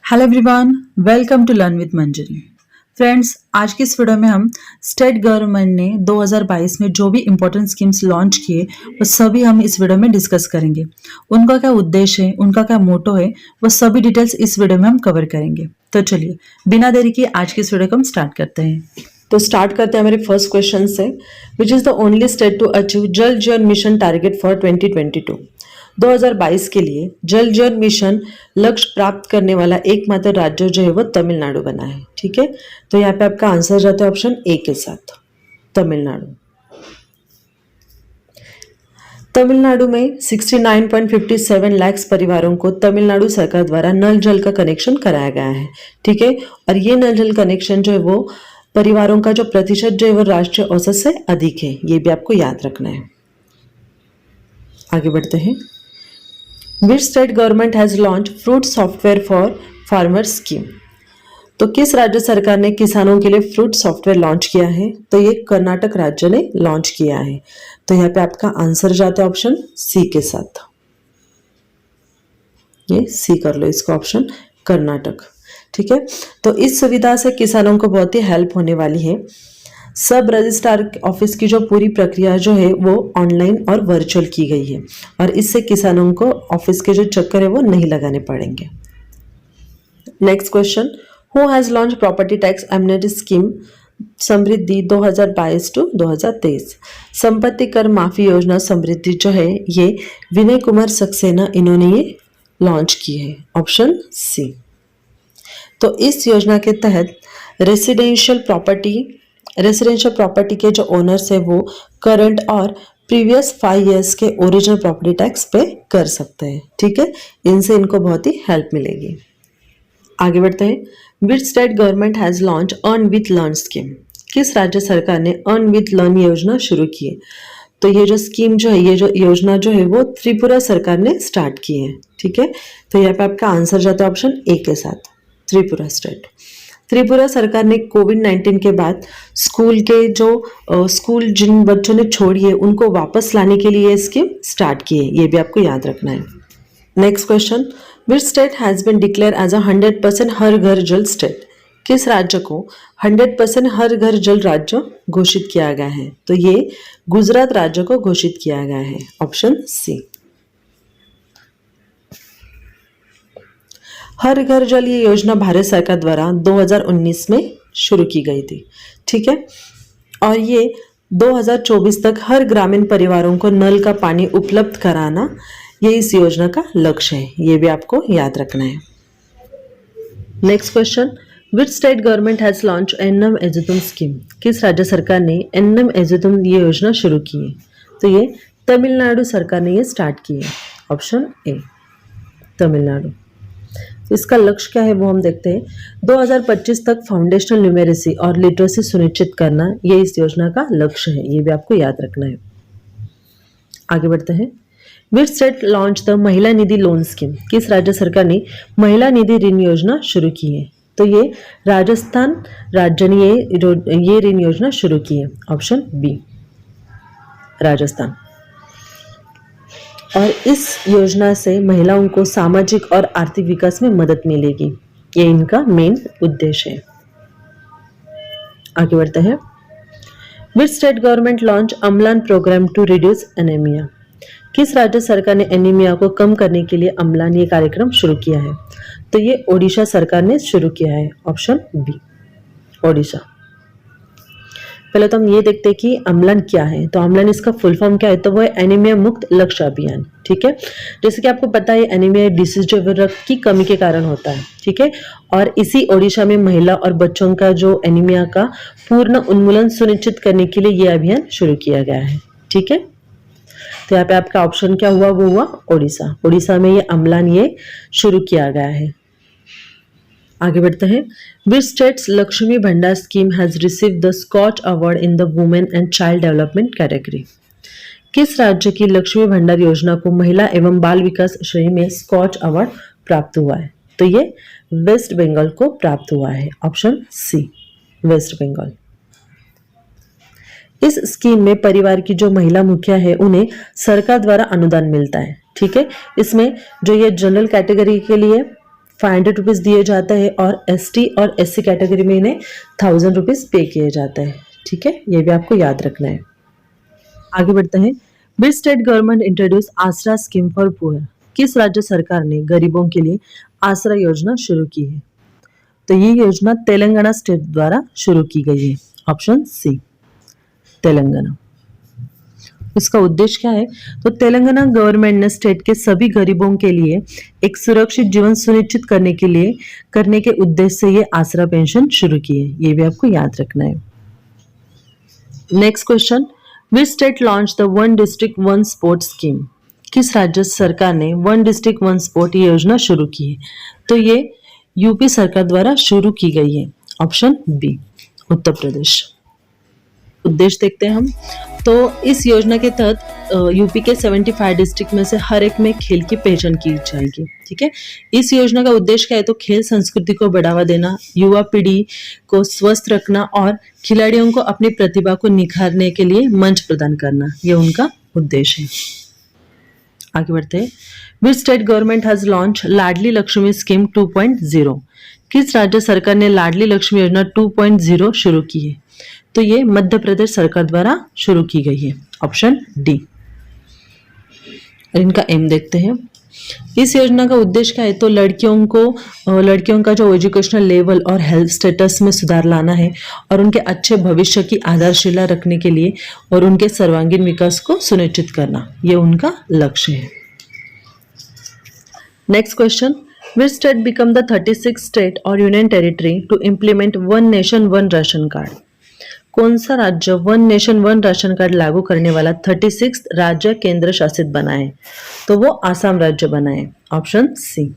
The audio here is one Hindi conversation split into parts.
Hello everyone, welcome to learn with Manjari. Friends, आज की इस वीडियो में हम स्टेट गवर्नमेंट ने 2022 में जो भी इम्पोर्टेंट स्कीम्स लॉन्च किए वो सभी हम इस वीडियो में डिस्कस करेंगे। उनका क्या उद्देश्य है, उनका क्या मोटो है, वो सभी डिटेल्स इस वीडियो में हम कवर करेंगे। तो चलिए बिना देरी के आज की इस वीडियो को हम स्टार्ट करते हैं। तो स्टार्ट करते हैं हमारे फर्स्ट क्वेश्चन से, which is the only state to achieve Jal Jeevan mission target for 2022। 2022 के लिए जल जीवन मिशन लक्ष्य प्राप्त करने वाला एकमात्र राज्य जो है वो तमिलनाडु बना है। ठीक है, तो यहाँ पे आपका आंसर जाता है ऑप्शन ए के साथ, तमिलनाडु। तमिलनाडु में 69.57 लाख परिवारों को तमिलनाडु सरकार द्वारा नल जल का कनेक्शन कराया गया है। ठीक है, और ये नल जल कनेक्शन जो है वो परिवारों का जो प्रतिशत जो है वो राष्ट्रीय औसत से अधिक है, ये भी आपको याद रखना है। आगे बढ़ते हैं। Which state government has launch fruit software for farmers scheme. तो किस राज्य सरकार ने किसानों के लिए फ्रूट सॉफ्टवेयर लॉन्च किया है? तो ये कर्नाटक राज्य ने लॉन्च किया है। तो यहाँ पे आपका आंसर जाता है ऑप्शन सी के साथ, ये सी कर लो इसको, ऑप्शन कर्नाटक। ठीक है, तो इस सुविधा से किसानों को बहुत ही हेल्प होने वाली है। सब रजिस्ट्रार ऑफिस की जो पूरी प्रक्रिया जो है वो ऑनलाइन और वर्चुअल की गई है, और इससे किसानों को ऑफिस के जो चक्कर है वो नहीं लगाने पड़ेंगे। Next question, who has launch property tax amnesty scheme Samriddhi 2022 to 2023। संपत्ति कर माफी योजना समृद्धि जो है ये विनय कुमार सक्सेना इन्होंने ये लॉन्च की है, ऑप्शन सी। तो इस योजना के तहत रेसिडेंशियल प्रॉपर्टी के जो ओनर्स है वो करंट और प्रीवियस 5 इयर्स के ओरिजिनल प्रॉपर्टी टैक्स पे कर सकते हैं। ठीक है, इनसे इनको बहुत ही हेल्प मिलेगी। आगे बढ़ते हैं। Which state government has launch earn with learn scheme. किस राज्य सरकार ने अर्न विथ लर्न योजना शुरू की है? तो ये जो स्कीम जो है, ये जो योजना जो है वो त्रिपुरा सरकार ने स्टार्ट की है। ठीक है, तो यहाँ पे आपका आंसर जाता है ऑप्शन ए के साथ, त्रिपुरा स्टेट। त्रिपुरा सरकार ने कोविड-19 के बाद स्कूल जिन बच्चों ने छोड़ी है उनको वापस लाने के लिए ये स्कीम स्टार्ट की है, ये भी आपको याद रखना है। Next question, which state has been declare as a 100% Har Ghar Jal state. किस राज्य को 100% हर घर जल राज्य घोषित किया गया है? तो ये गुजरात राज्य को घोषित किया गया है, ऑप्शन सी। हर घर जल ये योजना भारत सरकार द्वारा 2019 में शुरू की गई थी। ठीक है, और ये 2024 तक हर ग्रामीण परिवारों को नल का पानी उपलब्ध कराना ये इस योजना का लक्ष्य है, ये भी आपको याद रखना है। Next question, which state government has launch Ennum Ezhuthum scheme. किस राज्य सरकार ने एन्नम एजुतम ये योजना शुरू की है? तो ये तमिलनाडु सरकार ने ये स्टार्ट की है, ऑप्शन ए, तमिलनाडु। इसका लक्ष्य क्या है वो हम देखते हैं। 2025 तक फाउंडेशनल न्यूमेरेसी और लिटरेसी सुनिश्चित करना ये इस योजना का लक्ष्य है, ये भी आपको याद रखना है। आगे बढ़ते हैं। विच स्टेट लॉन्च द महिला निधि लोन स्कीम। किस राज्य सरकार ने महिला निधि ऋण योजना शुरू की है? तो ये राजस्थान राज्य ने ये ऋण योजना शुरू की है, ऑप्शन बी, राजस्थान। और इस योजना से महिलाओं को सामाजिक और आर्थिक विकास में मदद मिलेगी, ये इनका मेन उद्देश्य है। आगे बढ़ते हैं। Which state government launch Amlan programme to reduce anaemia. किस राज्य सरकार ने एनीमिया को कम करने के लिए अम्लान ये कार्यक्रम शुरू किया है? तो ये ओडिशा सरकार ने शुरू किया है, ऑप्शन बी, ओडिशा। पहले तो हम ये देखते हैं कि अम्लान क्या है। तो अम्लान इसका फुल फॉर्म क्या है? तो वो है एनीमिया मुक्त लक्ष्य अभियान। ठीक है, जैसे कि आपको पता है एनीमिया डिसीज जो रक्त की कमी के कारण होता है। ठीक है, और इसी ओडिशा में महिला और बच्चों का जो एनीमिया का पूर्ण उन्मूलन सुनिश्चित करने के लिए ये अभियान शुरू किया गया है। ठीक है, तो यहाँ पे आपका ऑप्शन क्या हुआ? वो हुआ ओडिशा। ओडिशा में ये अम्लान ये शुरू किया गया है। आगे बढ़ते हैं। विच states Lakshmi Bhandar scheme has receive the Skoch award in the women and child development category. किस राज्य की लक्ष्मी भंडार योजना को महिला एवं बाल विकास श्रेणी में स्कॉच अवार्ड प्राप्त हुआ है? तो ये वेस्ट बंगाल को प्राप्त हुआ है, ऑप्शन सी, वेस्ट बंगाल। इस स्कीम में परिवार की जो महिला मुखिया है उन्हें सरकार द्वारा अनुदान मिलता है। ठीक है, इसमें जो ये जनरल कैटेगरी के लिए 500 रुपीज़ दिए जाता है और एसटी और एससी कैटेगरी में इन्हें 1000 रुपीज़ पे किए जाता है। ठीक है, ये भी आपको याद रखना है। आगे बढ़ते हैं। विच स्टेट गवर्नमेंट इंट्रोड्यूस आसरा स्कीम फॉर पुअर? किस राज्य सरकार ने गरीबों के लिए आसरा योजना शुरू की है? तो ये योजना तेलंगाना स्टेट द्वारा शुरू की गई है। Option C, Telangana. इसका उद्देश्य क्या है? तो तेलंगाना गवर्नमेंट ने स्टेट के सभी गरीबों के लिए एक सुरक्षित जीवन सुनिश्चित करने के उद्देश्य से ये आसरा पेंशन शुरू की है। ये भी आपको याद रखना है। Next question, which state launch the one district one sport scheme? किस राज्य सरकार ने वन डिस्ट्रिक्ट वन स्पोर्ट योजना शुरू की है? तो ये यूपी सरकार द्वारा शुरू की गई है। Option B, Uttar Pradesh. उद्देश्य देखते हैं हम। तो इस योजना के तहत यूपी के 75 डिस्ट्रिक्ट में से हर एक में खेल की पहचान की जाएगी। ठीक है, इस योजना का उद्देश्य क्या है? तो खेल संस्कृति को बढ़ावा देना, युवा पीढ़ी को स्वस्थ रखना और खिलाड़ियों को अपनी प्रतिभा को निखारने के लिए मंच प्रदान करना, ये उनका उद्देश्य है। आगे बढ़ते हैं। Which state government has launch Ladli Lakshmi scheme 2.0? किस राज्य सरकार ने लाडली लक्ष्मी योजना 2.0 शुरू की है? तो ये मध्य प्रदेश सरकार द्वारा शुरू की गई है। Option D. इनका एम देखते हैं। इस योजना का उद्देश्य क्या है? तो लड़कियों का जो एजुकेशनल लेवल और हेल्थ स्टेटस में सुधार लाना है और उनके अच्छे भविष्य की आधारशिला रखने के लिए और उनके सर्वांगीण विकास को सुनिश्चित करना, ये उनका लक्ष्य है। Next question, which state become the 36th state और union territory to implement one nation one ration card? कौन सा राज्य one nation one ration card लागू करने वाला 36 राज्य केंद्र शासित बना है? तो वो आसाम राज्य बना है। Option C.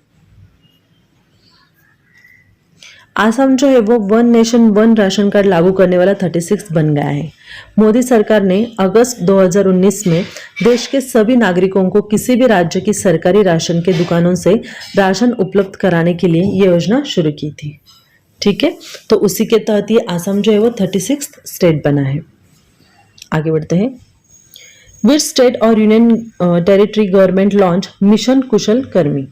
आसाम जो है वो one nation one ration card लागू करने वाला 36 बन गया है। मोदी सरकार ने अगस्त 2019 में देश के सभी नागरिकों को किसी भी राज्य की सरकारी राशन के दुकानों से राशन उपलब्ध कराने के लिए ये योजना शुरू की थी। ठीक है, तो उसी के तहत ये आसाम जो है वो 36th स्टेट बना है। आगे बढ़ते हैं। विच स्टेट और union territory government launch mission Kushal Karmi?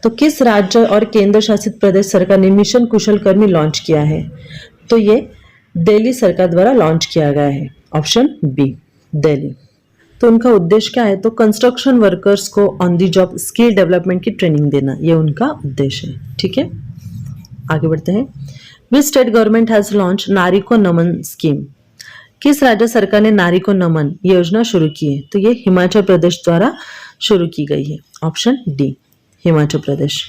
तो किस राज्य और केंद्र शासित प्रदेश सरकार ने मिशन कुशल कर्मी लॉन्च किया है? तो ये दिल्ली सरकार द्वारा लॉन्च किया गया है। Option B, Delhi. तो उनका उद्देश्य क्या है? तो कंस्ट्रक्शन वर्कर्स को on the job skill development की ट्रेनिंग देना, ये उनका उद्देश्य है। ठीक है, आगे बढ़ते हैं। Which state government has launch नारी को नमन स्कीम? किस राज्य सरकार ने नारी को नमन योजना शुरू की है? तो ये हिमाचल प्रदेश द्वारा शुरू की गई है। Option D, Himachal Pradesh.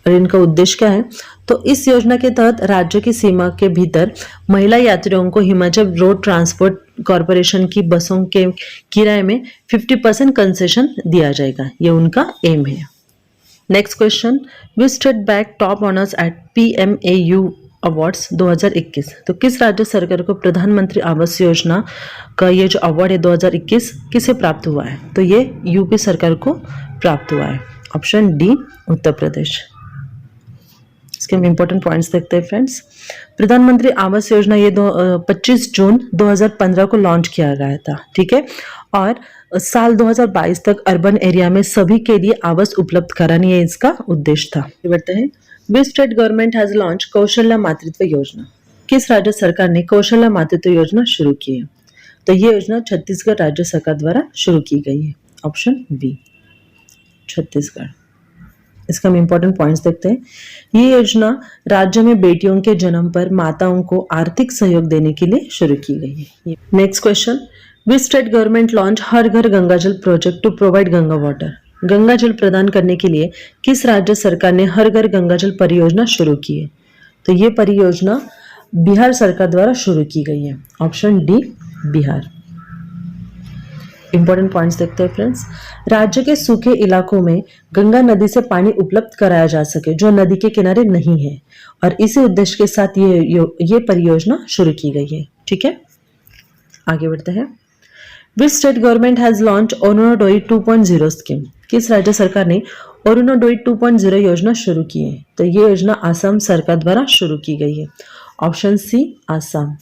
और इनका उद्देश्य क्या है? तो इस योजना के तहत राज्य की सीमा के भीतर महिला यात्रियों को हिमाचल रोड ट्रांसपोर्ट कॉरपोरेशन की बसों के किराए में 50% कंसेशन दिया जाएगा, ये उनका एम है। Next question, which state bag top honours at PMAU awards 2021? तो किस राज्य सरकार को प्रधानमंत्री आवास योजना का ये जो अवार्ड है 2021 किसे प्राप्त हुआ है? तो ये यूपी सरकार को प्राप्त हुआ है। Option D, Uttar Pradesh. इसके हम इंपॉर्टेंट पॉइंट्स देखते हैं फ्रेंड्स। प्रधानमंत्री आवास योजना ये 25 जून 2015 को लॉन्च किया गया था। ठीक है, और साल 2022 तक अर्बन एरिया में सभी के लिए आवास उपलब्ध करानी है, इसका उद्देश्य था। बढ़ते हैं। Which state government has launch Kaushalya मातृत्व योजना? किस राज्य सरकार ने कौशल्या मातृत्व योजना शुरू की है? तो ये योजना छत्तीसगढ़ राज्य सरकार द्वारा शुरू की गई है। Option B, Chhattisgarh. इसका हम इंपॉर्टेंट पॉइंट्स देखते हैं। ये योजना राज्य में बेटियों के जन्म पर माताओं को आर्थिक सहयोग देने के लिए शुरू की गई है। Next question, which state government launch Har Ghar Ganga Jal project to provide Ganga water? Ganga जल प्रदान करने के लिए किस राज्य सरकार ने हर घर गंगा जल परियोजना शुरू की है? तो ये परियोजना बिहार सरकार द्वारा शुरू की गई है। Option D, Bihar. Important points देखते हैं फ्रेंड्स। राज्य के सूखे इलाकों में गंगा नदी से पानी उपलब्ध कराया जा सके जो नदी के किनारे नहीं है, और इसी उद्देश्य के साथ ये परियोजना शुरू की गई है। ठीक है, आगे बढ़ते हैं। Which state government has launch Arunodoi 2.0 scheme? किस राज्य सरकार ने अरुणोदय 2.0 योजना शुरू की है? तो ये योजना आसाम सरकार द्वारा शुरू की गई है। Option C, Assam.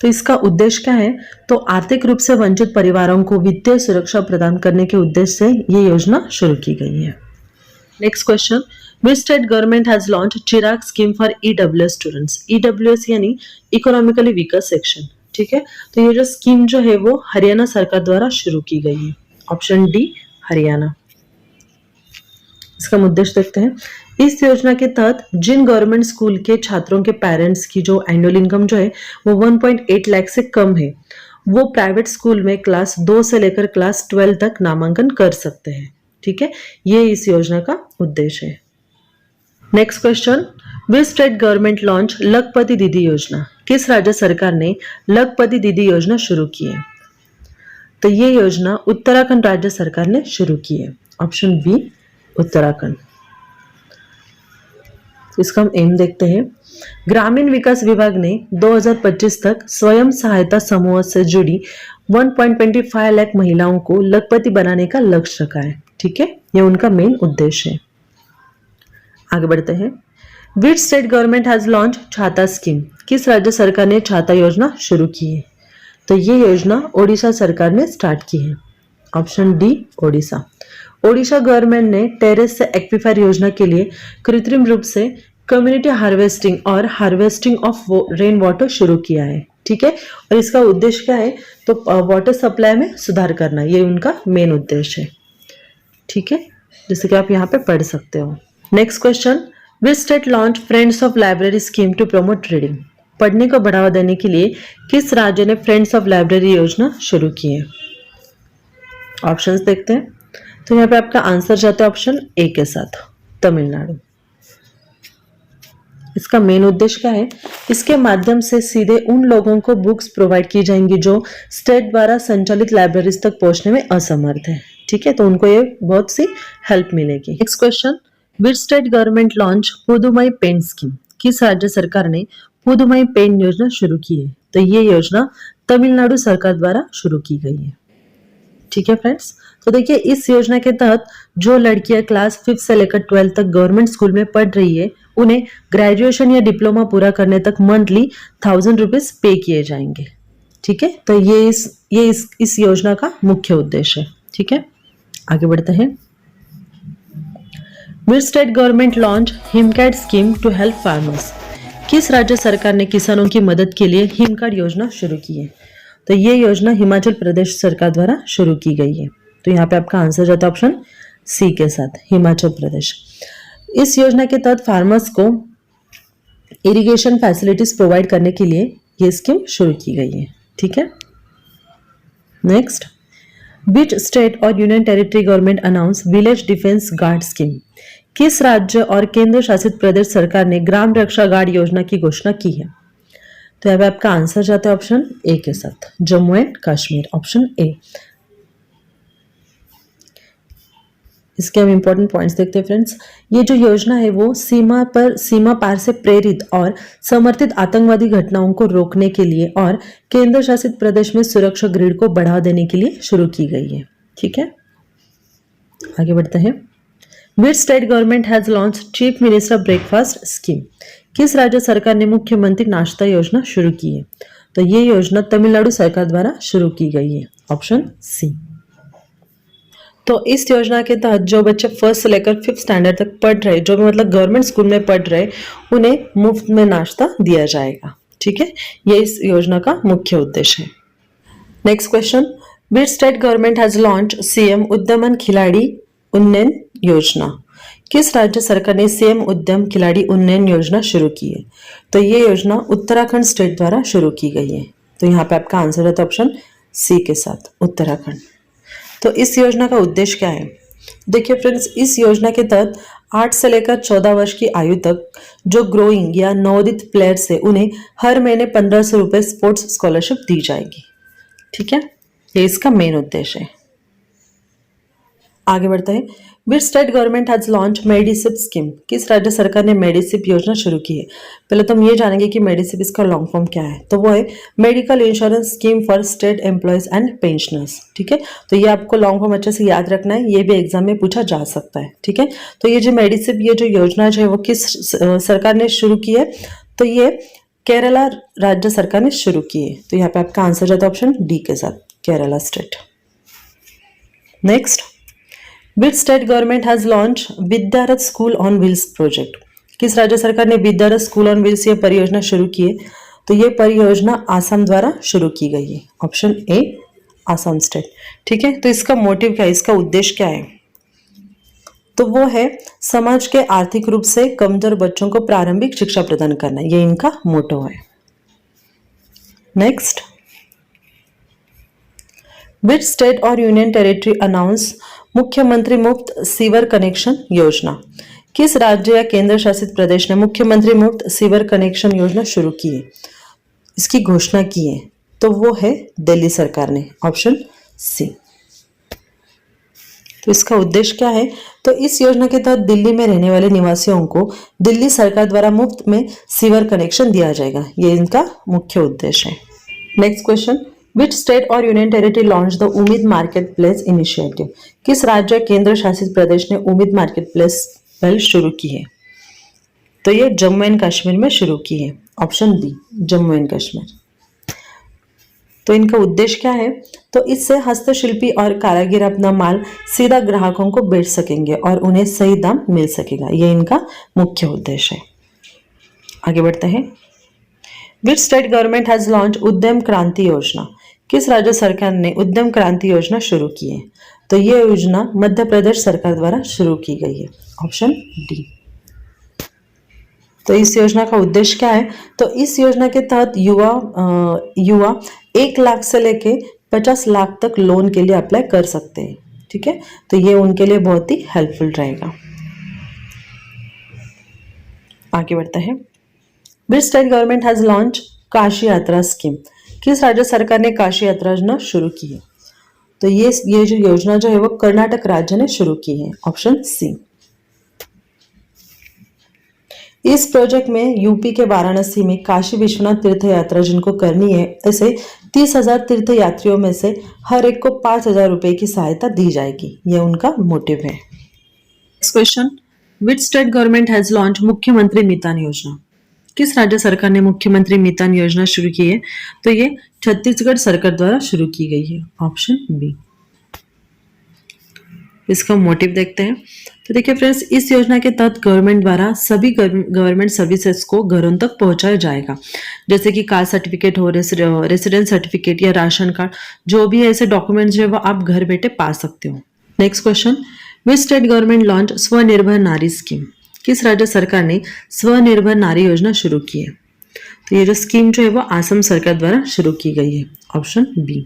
तो इसका उद्देश्य क्या है? तो आर्थिक रूप से वंचित परिवारों को वित्तीय सुरक्षा प्रदान करने के उद्देश्य से ये योजना शुरू की गई है। Next question, which state government has launch Chirag scheme for EWS students. EWS यानी इकोनॉमिकली वीकर सेक्शन, ठीक है। तो ये जो स्कीम जो है वो हरियाणा सरकार द्वारा शुरू की गई है। Option D Haryana. इसका उद्देश्य देखते हैं। इस योजना के तहत जिन गवर्नमेंट स्कूल के छात्रों के पेरेंट्स की जो एनुअल इनकम जो है वो 1.8 लाख से कम है, वो प्राइवेट स्कूल में क्लास 2 से लेकर क्लास 12 तक नामांकन कर सकते हैं, ठीक है। ये इस योजना का उद्देश्य है। Next question, which state government launch लखपति दीदी योजना। किस राज्य सरकार ने लखपति दीदी योजना शुरू की है? तो ये योजना उत्तराखंड राज्य सरकार ने शुरू की है। Option B Uttarakhand. इसका हम एम देखते हैं। ग्रामीण विकास विभाग ने 2025 तक स्वयं सहायता समूह से जुड़ी 1.25 लाख महिलाओं को लखपति बनाने का लक्ष्य रखा है, ठीक है। ये उनका मेन उद्देश्य है। आगे बढ़ते हैं। Which state government has launch छाता स्कीम। किस राज्य सरकार ने छाता योजना शुरू की है? तो ये योजना ओडिशा सरकार ने स्टार्ट की है। Option D Odisha. Odisha government ने टेरेस से एक्वीफायर योजना के लिए कृत्रिम रूप से कम्युनिटी हार्वेस्टिंग और हार्वेस्टिंग ऑफ रेन वाटर शुरू किया है, ठीक है। और इसका उद्देश्य क्या है? तो वाटर सप्लाई में सुधार करना, ये उनका मेन उद्देश्य है, ठीक है, जैसे कि आप यहाँ पे पढ़ सकते हो। Next question, which state launch friends of library scheme to promote reading. पढ़ने को बढ़ावा देने के लिए किस राज्य ने फ्रेंड्स ऑफ लाइब्रेरी योजना शुरू की है? ऑप्शंस देखते हैं। तो यहाँ पे आपका आंसर जाता है ऑप्शन ए के साथ, तमिलनाडु। इसका मेन उद्देश्य क्या है? इसके माध्यम से सीधे उन लोगों को बुक्स प्रोवाइड की जाएंगी जो स्टेट द्वारा संचालित लाइब्रेरीज तक पहुंचने में असमर्थ है, ठीक है। तो उनको ये बहुत सी हेल्प मिलेगी। Next question, which state government launch Pudhumai Penn scheme. किस राज्य सरकार ने पुदुमई पेन योजना शुरू की है? तो ये योजना तमिलनाडु सरकार द्वारा शुरू की गई है, ठीक है फ्रेंड्स। तो देखिए, इस योजना के तहत जो लड़कियां क्लास 5 से लेकर 12 तक गवर्नमेंट स्कूल में पढ़ रही है, उन्हें ग्रेजुएशन या डिप्लोमा पूरा करने तक मंथली 1000 रुपीज पे किए जाएंगे, ठीक है। तो ये इस योजना का मुख्य उद्देश्य है, ठीक है। आगे बढ़ते हैं। Which state government launch Himcare scheme to help farmers. किस राज्य सरकार ने किसानों की मदद के लिए हिमकैट योजना शुरू की है? तो ये योजना हिमाचल प्रदेश सरकार द्वारा शुरू की गई है। तो यहाँ पे आपका आंसर जाता है ऑप्शन सी के साथ, हिमाचल प्रदेश। इस योजना के तहत फार्मर्स को इरिगेशन फैसिलिटीज प्रोवाइड करने के लिए ये स्कीम शुरू की गई है, ठीक है। नेक्स्ट, विच स्टेट और union territory government announce village defence guard scheme. किस राज्य और केंद्र शासित प्रदेश सरकार ने ग्राम रक्षा गार्ड योजना की घोषणा की है? तो यहाँ पे आपका आंसर जाता है ऑप्शन ए के साथ, Jammu and Kashmir. Option A. इसके हम इंपॉर्टेंट पॉइंट्स देखते हैं फ्रेंड्स। ये जो योजना है वो सीमा पार से प्रेरित और समर्थित आतंकवादी घटनाओं को रोकने के लिए और केंद्र शासित प्रदेश में सुरक्षा ग्रिड को बढ़ावा देने के लिए शुरू की गई है, ठीक है। आगे बढ़ते हैं। Which state government has launch chief minister breakfast scheme. किस राज्य सरकार ने मुख्यमंत्री नाश्ता योजना शुरू की है? तो ये योजना तमिलनाडु सरकार द्वारा शुरू की गई है। Option C. तो इस योजना के तहत जो बच्चे 1st से लेकर 5th स्टैंडर्ड तक पढ़ रहे, जो भी मतलब गवर्नमेंट स्कूल में पढ़ रहे, उन्हें मुफ्त में नाश्ता दिया जाएगा, ठीक है। ये इस योजना का मुख्य उद्देश्य है। Next question, which state government has launch CM Udyaman Khiladi Unnayan योजना। किस राज्य सरकार ने सीएम उद्यम खिलाड़ी उन्नयन योजना शुरू की है? तो ये योजना उत्तराखंड स्टेट द्वारा शुरू की गई है। तो यहाँ पे आपका आंसर है तो ऑप्शन सी के साथ, उत्तराखंड। तो इस योजना का उद्देश्य क्या है? देखिए फ्रेंड्स, इस योजना के तहत 8 से लेकर 14 वर्ष की आयु तक जो ग्रोइंग या नवोदित प्लेयर्स है, उन्हें हर महीने 1500 रुपये स्पोर्ट्स स्कॉलरशिप दी जाएगी, ठीक है। ये इसका मेन उद्देश्य है। आगे बढ़ते हैं। Which state government has launch Medisep scheme. किस राज्य सरकार ने मेडिसिप योजना शुरू की है? पहले तो हम ये जानेंगे कि मेडिसिप इसका लॉन्ग फॉर्म क्या है। तो वो है medical insurance scheme for state employees and pensioners, ठीक है। तो ये आपको लॉन्ग फॉर्म अच्छे से याद रखना है, ये भी एग्जाम में पूछा जा सकता है, ठीक है। तो ये जो मेडिसिप ये जो योजना जो है वो किस सरकार ने शुरू की है? तो ये केरला राज्य सरकार ने शुरू की है। तो यहाँ पे आपका आंसर जाता है ऑप्शन डी के साथ, Kerala state. Next, which state government has launch Vidyarath school on wheels project? किस राज्य सरकार ने विद्यारथ स्कूल ऑन व्हील्स ये परियोजना शुरू की है? तो ये परियोजना आसाम द्वारा शुरू की गई है। Option A Assam state. ठीक है, तो इसका मोटिव क्या है, इसका उद्देश्य क्या है? तो वो है समाज के आर्थिक रूप से कमजोर बच्चों को प्रारंभिक शिक्षा प्रदान करना, ये इनका मोटो है। नेक्स्ट, विच स्टेट और यूनियन टेरिटरी अनाउंस मुख्यमंत्री मुफ्त सीवर कनेक्शन योजना? किस राज्य या केंद्र शासित प्रदेश ने मुख्यमंत्री मुफ्त सीवर कनेक्शन योजना शुरू की है, इसकी घोषणा की है? तो वो है दिल्ली सरकार ने। Option C. तो इसका उद्देश्य क्या है? तो इस योजना के तहत दिल्ली में रहने वाले निवासियों को दिल्ली सरकार द्वारा मुफ्त में सीवर कनेक्शन दिया जाएगा, ये इनका मुख्य उद्देश्य है। नेक्स्ट क्वेश्चन, विच स्टेट और यूनियन टेरिटरी लॉन्च द उम्मीद मार्केट प्लेस इनिशिएटिव? किस राज्य केंद्र शासित प्रदेश ने उम्मीद मार्केट प्लेस पहल शुरू की है? तो ये जम्मू एंड कश्मीर में शुरू की है। Option B Jammu and Kashmir. तो इनका उद्देश्य क्या है? तो इससे हस्तशिल्पी और कारीगर अपना माल सीधा ग्राहकों को बेच सकेंगे और उन्हें सही दाम मिल सकेगा, ये इनका मुख्य उद्देश्य है। आगे बढ़ते हैं। Which state government has launch उद्यम क्रांति योजना? किस राज्य सरकार ने उद्यम क्रांति योजना शुरू की है? तो ये योजना मध्य प्रदेश सरकार द्वारा शुरू की गई है। Option D. तो इस योजना का उद्देश्य क्या है? तो इस योजना के तहत युवा 1 लाख से लेके 50 लाख तक लोन के लिए अप्लाई कर सकते हैं। ठीक है, तो ये उनके लिए बहुत ही हेल्पफुल रहेगा। आगे बढ़ते हैं। Which state government has launch Kashi यात्रा स्कीम? किस राज्य सरकार ने काशी यात्रा योजना शुरू की है? तो ये जो योजना जो है वो कर्नाटक राज्य ने शुरू की है। Option C. इस प्रोजेक्ट में यूपी के वाराणसी में काशी विश्वनाथ तीर्थ यात्रा जिनको करनी है, ऐसे 30,000 तीर्थ यात्रियों में से हर एक को 5,000 रुपए की सहायता दी जाएगी, यह उनका मोटिव है। Next question, which state government has launch मुख्यमंत्री मितान योजना? किस राज्य सरकार ने मुख्यमंत्री मितान योजना शुरू की है? तो ये छत्तीसगढ़ सरकार द्वारा शुरू की गई है। Option B. इसका मोटिव देखते हैं। तो देखिए फ्रेंड्स, इस योजना के तहत गवर्नमेंट द्वारा सभी गवर्नमेंट सर्विसेज को घरों तक पहुंचाया जाएगा, जैसे कि कास्ट सर्टिफिकेट हो, रेसिडेंस सर्टिफिकेट या राशन कार्ड, जो भी ऐसे डॉक्यूमेंट्स जो वो आप घर बैठे पा सकते हो। Next question, which state government launch Swanirbhar Nari scheme? किस राज्य सरकार ने स्वनिर्भर नारी योजना शुरू की है? तो ये जो स्कीम जो है वो आसाम सरकार द्वारा शुरू की गई है। Option B.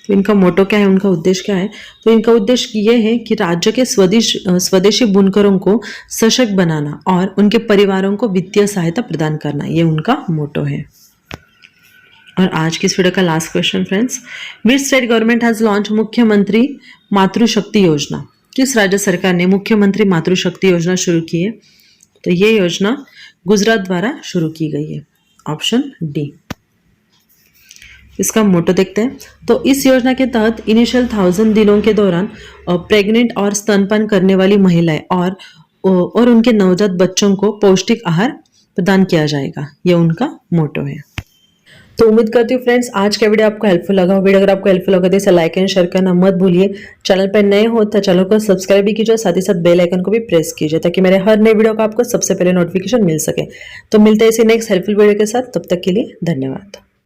तो इनका मोटो क्या है, उनका उद्देश्य क्या है? तो इनका उद्देश्य ये है कि राज्य के स्वदेशी बुनकरों को सशक्त बनाना और उनके परिवारों को वित्तीय सहायता प्रदान करना, ये उनका मोटो है। और आज की इस वीडियो का last question friends, which state government has launch मुख्यमंत्री मातृशक्ति योजना? किस राज्य सरकार ने मुख्यमंत्री मातृशक्ति योजना शुरू की है? तो ये योजना गुजरात द्वारा शुरू की गई है। Option D. इसका मोटो देखते हैं। तो इस योजना के तहत इनिशियल 1000 दिनों के दौरान प्रेग्नेंट और स्तनपान करने वाली महिलाएं और उनके नवजात बच्चों को पौष्टिक आहार प्रदान किया जाएगा, ये उनका मोटो है। तो उम्मीद करती हूँ फ्रेंड्स आज का वीडियो आपको हेल्पफुल लगा। वीडियो अगर आपको हेल्पफुल लगा तो इसे लाइक एंड शेयर करना मत भूलिए। चैनल पर नए हो तो चैनल को सब्सक्राइब भी कीजिए, साथ ही साथ बेल आइकन को भी प्रेस कीजिए ताकि मेरे हर नए वीडियो का आपको सबसे पहले नोटिफिकेशन मिल सके। तो मिलते हैं इसी नेक्स्ट हेल्पफुल वीडियो के साथ, तब तक के लिए धन्यवाद।